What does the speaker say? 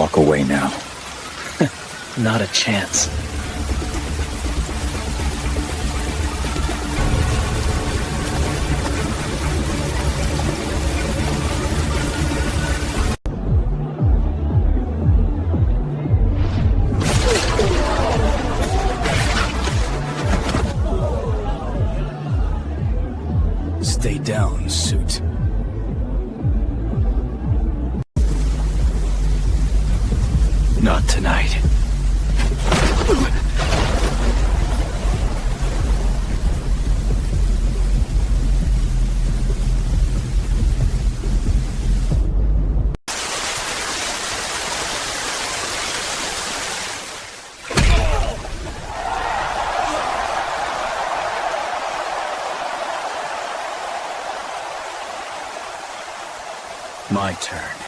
walk away now. Not a chance. Stay down, suit. Not tonight. My turn.